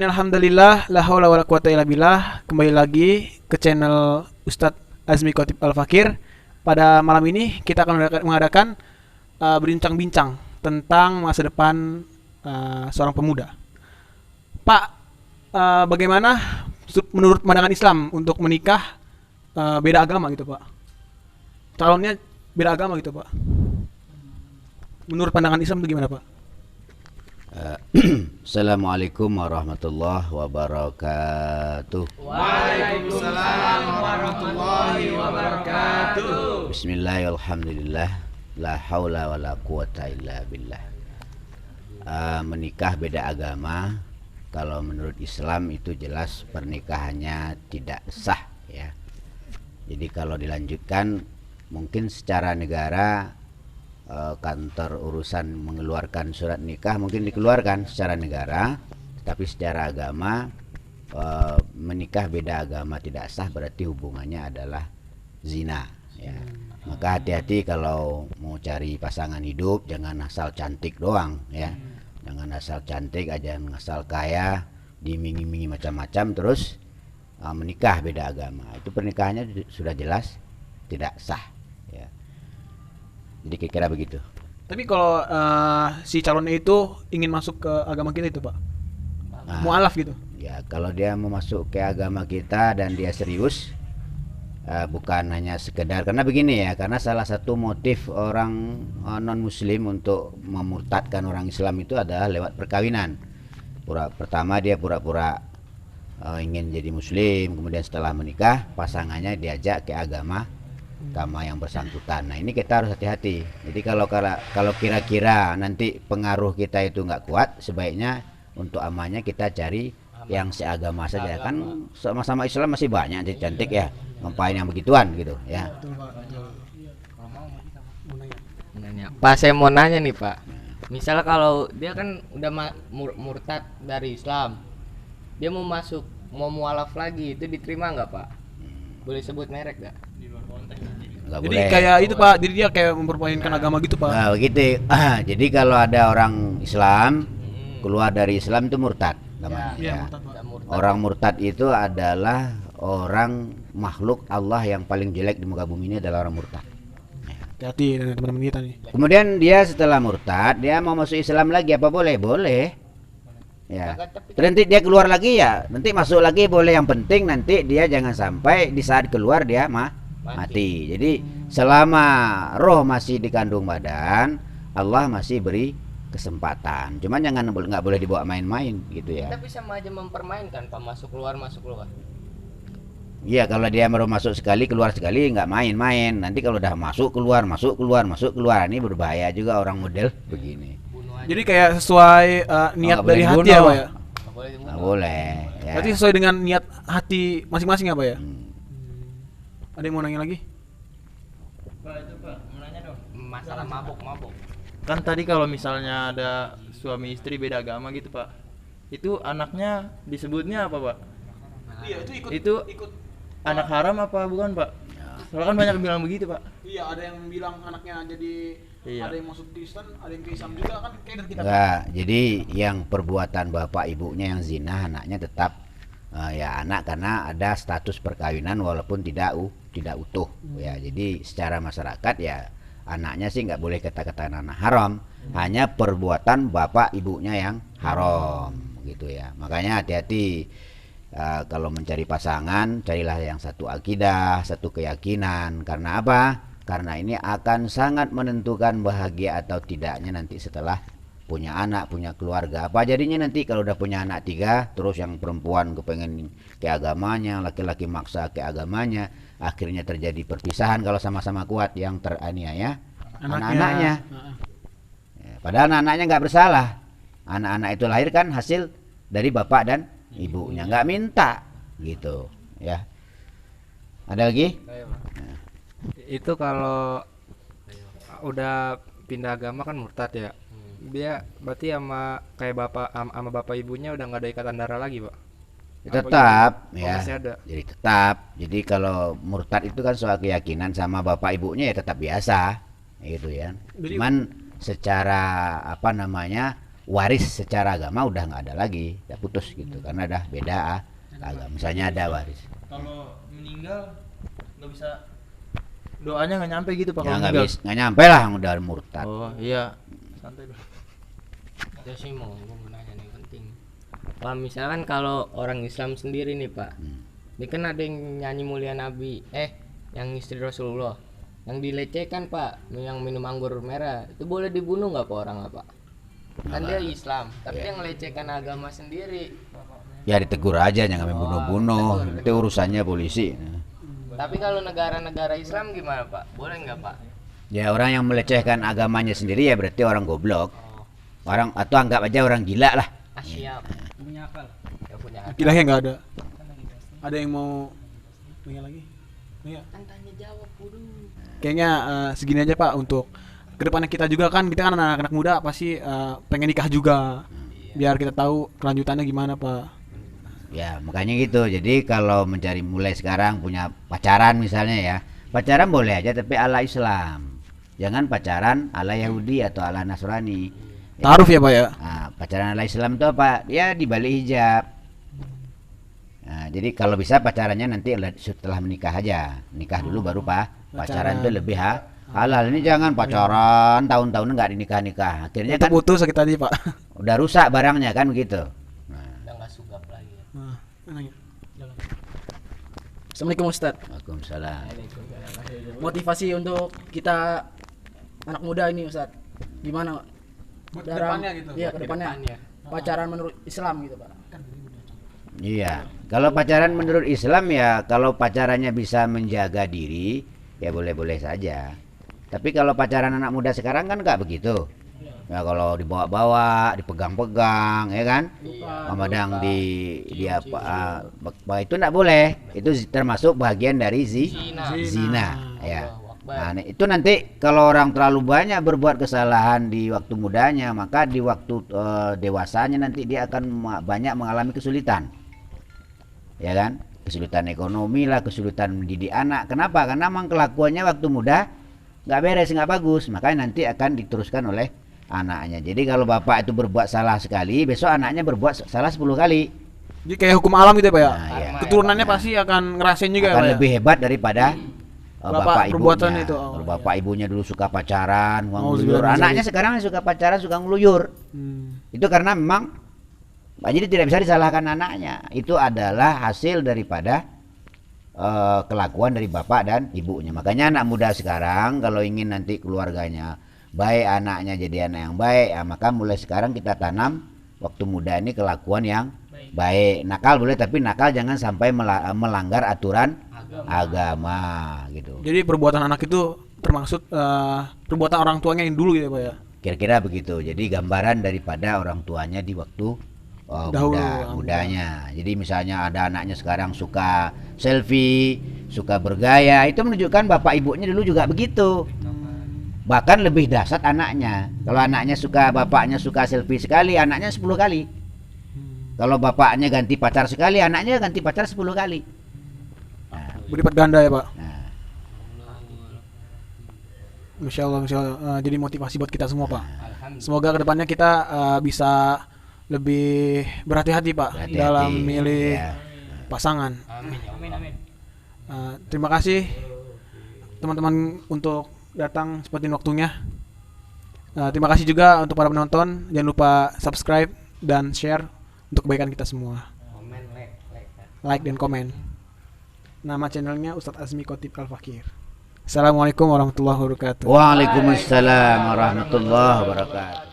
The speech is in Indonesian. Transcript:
Innalhamdulillah, la haula wala quwata illa billah. Kembali lagi ke channel Ustadz Azmi Khotib Al-Fakir. Pada malam ini kita akan mengadakan berbincang-bincang tentang masa depan seorang pemuda. Pak, bagaimana menurut pandangan Islam untuk menikah beda agama gitu, Pak? Calonnya beda agama gitu, Pak. Menurut pandangan Islam itu gimana, Pak? Assalamualaikum warahmatullahi wabarakatuh. Waalaikumsalam warahmatullahi wabarakatuh. Bismillahirrahmanirrahim. La haula wala quwata illa billah. Menikah beda agama, kalau menurut Islam itu jelas pernikahannya tidak sah ya. Jadi kalau dilanjutkan mungkin secara negara kantor urusan mengeluarkan surat nikah mungkin dikeluarkan secara negara, tapi secara agama menikah beda agama tidak sah, berarti hubungannya adalah zina ya. Maka hati-hati kalau mau cari pasangan hidup, jangan asal cantik doang ya. Jangan asal cantik aja, jangan asal kaya, diiming-imingi macam-macam terus menikah beda agama. Itu pernikahannya sudah jelas tidak sah ya. Jadi kira-kira begitu. Tapi kalau si calonnya itu ingin masuk ke agama kita itu, Pak, mualaf gitu. Ya, kalau dia mau masuk ke agama kita dan dia serius, bukan hanya sekedar, karena begini ya, karena salah satu motif orang non muslim untuk memurtadkan orang Islam itu adalah lewat perkawinan. Pertama dia pura-pura ingin jadi muslim, kemudian setelah menikah pasangannya diajak ke agama yang bersangkutan. Nah ini kita harus hati-hati. Jadi kalau kira-kira nanti pengaruh kita itu nggak kuat, sebaiknya untuk amannya kita cari yang seagama saja. Kan sama-sama Islam masih banyak jadi cantik ya, ngapain yang begituan gitu ya. Pak, saya mau nanya nih Pak, misalnya kalau dia kan udah murtad dari Islam, dia mau mualaf lagi, itu diterima nggak Pak? Boleh sebut merek nggak? Nggak Jadi boleh. kayak itu, Pak, jadi dia kayak mempermainkan agama gitu, Pak. Nah, begitu. Jadi kalau ada orang Islam keluar dari Islam itu murtad namanya. Iya, Ya. murtad, Pak. Orang murtad itu adalah orang makhluk Allah yang paling jelek di muka bumi ini adalah orang murtad. Hati-hati dengan teman-teman kita nih. Kemudian dia setelah murtad, dia mau masuk Islam lagi apa boleh? Boleh. Ya. Nanti dia keluar lagi ya, nanti masuk lagi boleh, yang penting nanti dia jangan sampai di saat keluar dia mati. Jadi selama roh masih di kandung badan, Allah masih beri kesempatan. Cuman nggak boleh dibawa main-main gitu ya. Tapi sama aja mempermainkan Pak, masuk keluar. Iya, kalau dia baru masuk sekali keluar sekali nggak main-main. Nanti kalau udah masuk keluar ini berbahaya juga orang model begini. Jadi kayak sesuai niat nggak dari boleh hati dibunuh. ya, Pak ya. Nggak boleh. Ya. Berarti sesuai dengan niat hati masing-masing ya, Pak ya. Ada yang mau nanya lagi? Pak, itu Pak, mau nanya dong. Masalah mabuk. Kan tadi kalau misalnya ada suami istri beda agama gitu Pak, itu anaknya disebutnya apa Pak? Iya, Itu anak haram apa bukan Pak? Soalnya kan banyak yang bilang begitu Pak. Iya, ada yang bilang anaknya jadi Iya. ada yang masuk Kristen, ada yang ke Islam juga kan kayak dari kita. Enggak, jadi yang perbuatan bapak ibunya yang zina, anaknya tetap ya anak, karena ada status perkawinan walaupun tidak utuh ya. Jadi secara masyarakat ya anaknya sih nggak boleh kata-kata anak haram, hanya perbuatan bapak ibunya yang haram gitu ya. Makanya hati-hati kalau mencari pasangan, carilah yang satu akidah, satu keyakinan. Karena apa? Karena ini akan sangat menentukan bahagia atau tidaknya nanti setelah punya anak, punya keluarga. Apa jadinya nanti kalau udah punya anak 3, terus yang perempuan kepengen ke agamanya, laki-laki maksa ke agamanya, akhirnya terjadi perpisahan kalau sama-sama kuat, yang teraniaya anak-anaknya. Ya, padahal anak-anaknya nggak bersalah. Anak-anak itu lahir kan hasil dari bapak dan ibunya, nggak minta gitu ya. Ada lagi? Itu kalau udah pindah agama kan murtad ya. Dia berarti sama kayak sama bapak ibunya udah nggak ada ikatan darah lagi, Pak. Tetap Oh, ya. masih ada. Jadi tetap. Jadi kalau murtad itu kan soal keyakinan, sama bapak ibunya ya tetap biasa gitu ya. Jadi- Cuman secara apa namanya waris secara agama udah nggak ada lagi, udah putus gitu karena udah beda agama. Misalnya ada waris, Kalau meninggal nggak bisa, doanya nggak nyampe gitu pak? ya Kalau nggak meninggal. bisa, nggak nyampe lah udah murtad. Oh iya, santai dong. Itu sih mau nanya nih penting. Kalau misalkan kalau orang Islam sendiri nih pak, ini kan ada yang nyanyi mulia Nabi, yang istri Rasulullah, yang dilecehkan pak, yang minum anggur merah, itu boleh dibunuh nggak pak orang apa? Kan dia Islam, tapi dia ngelecehkan agama sendiri. Ya ditegur aja, jangan main bunuh-bunuh, itu urusannya polisi. Tapi kalau negara-negara Islam gimana pak? Boleh nggak pak? Ya orang yang melecehkan agamanya sendiri ya berarti orang goblok, orang atau anggap aja orang gila lah. Asyap. Punya akal. Ya punya akal. Ilahnya nggak ada. Ada yang mau nanya lagi? Iya. Kan tanya jawab dulu. Kayaknya segini aja Pak untuk kedepannya kita juga kan anak-anak muda pasti pengen nikah juga. Biar kita tahu kelanjutannya gimana Pak. Ya makanya gitu. Jadi kalau mencari mulai sekarang punya pacaran misalnya ya, pacaran boleh aja tapi ala Islam. Jangan pacaran ala Yahudi atau ala Nasrani. Taruh ya Pak ya. Nah, pacaran ala Islam itu apa? Ya di balik hijab. Nah, jadi kalau bisa pacarannya nanti setelah menikah aja. Nikah dulu baru pacaran itu lebih halal. Ini jangan pacaran tahun-tahun nggak dinikah-nikah. Akhirnya Itu kan putus sakit tadi Pak. udah rusak barangnya kan begitu. Udah nggak sugap lagi. Nah, nanya. Assalamualaikum Ustadz. Waalaikumsalam. Motivasi untuk kita anak muda ini Ustadz, gimana Buat dalam kedepannya gitu. iya kedepannya pacaran menurut Islam gitu Pak? Iya, kalau pacaran menurut Islam ya kalau pacarannya bisa menjaga diri ya boleh-boleh saja. Tapi kalau pacaran anak muda sekarang kan nggak begitu. Ya kalau dibawa-bawa, dipegang-pegang, ya kan? Memandang di apa? Itu nggak boleh. Itu termasuk bagian dari zina. Ya. Nah, itu nanti kalau orang terlalu banyak berbuat kesalahan di waktu mudanya, maka di waktu dewasanya nanti dia akan banyak mengalami kesulitan. Ya kan, kesulitan ekonomi lah, kesulitan mendidik anak. Kenapa? Karena memang kelakuannya waktu muda nggak beres, nggak bagus, makanya nanti akan diteruskan oleh anaknya. Jadi kalau bapak itu berbuat salah sekali, besok anaknya berbuat salah 10 kali. Jadi kayak hukum alam gitu ya Pak ya. Nah, iya. Keturunannya pasti akan ngerasain juga Akan ya Pak. lebih hebat daripada bapak perbuatan ibunya. itu. Kalau bapak ibunya dulu suka pacaran, Oh, ngeluyur. sebenarnya Anaknya sekarang suka pacaran, suka ngeluyur. Itu karena memang jadi tidak bisa disalahkan anaknya. Itu adalah hasil daripada kelakuan dari bapak dan ibunya. Makanya anak muda sekarang kalau ingin nanti keluarganya baik, anaknya jadi anak yang baik, ya, maka mulai sekarang kita tanam waktu muda ini kelakuan yang baik. Nakal boleh, tapi nakal jangan sampai melanggar aturan agama gitu. Jadi perbuatan anak itu termaksud perbuatan orang tuanya yang dulu gitu ya Pak ya. Kira-kira begitu. Jadi gambaran daripada orang tuanya di waktu Dahulu, mudanya. Jadi misalnya ada anaknya sekarang suka selfie, suka bergaya, itu menunjukkan bapak ibunya dulu juga begitu. Bahkan lebih dahsyat anaknya. Kalau anaknya suka, bapaknya suka selfie sekali, anaknya 10 kali. Kalau bapaknya ganti pacar sekali, anaknya ganti pacar 10 kali. Berlipat ganda ya Pak. Nah, Masya Allah, Masya Allah. Jadi motivasi buat kita semua Pak. Alhamdulillah. Semoga kedepannya kita bisa lebih berhati-hati Pak berhati-hati, dalam milih ya. pasangan. Amin. Amin. Terima kasih teman-teman untuk datang seperti waktunya. Terima kasih juga untuk para penonton. Jangan lupa subscribe dan share untuk kebaikan kita semua. Komen, Like dan komen. Nama channelnya Ustadz Azmi Khotib Al-Fakir. Assalamualaikum warahmatullahi wabarakatuh. Waalaikumsalam warahmatullahi wabarakatuh.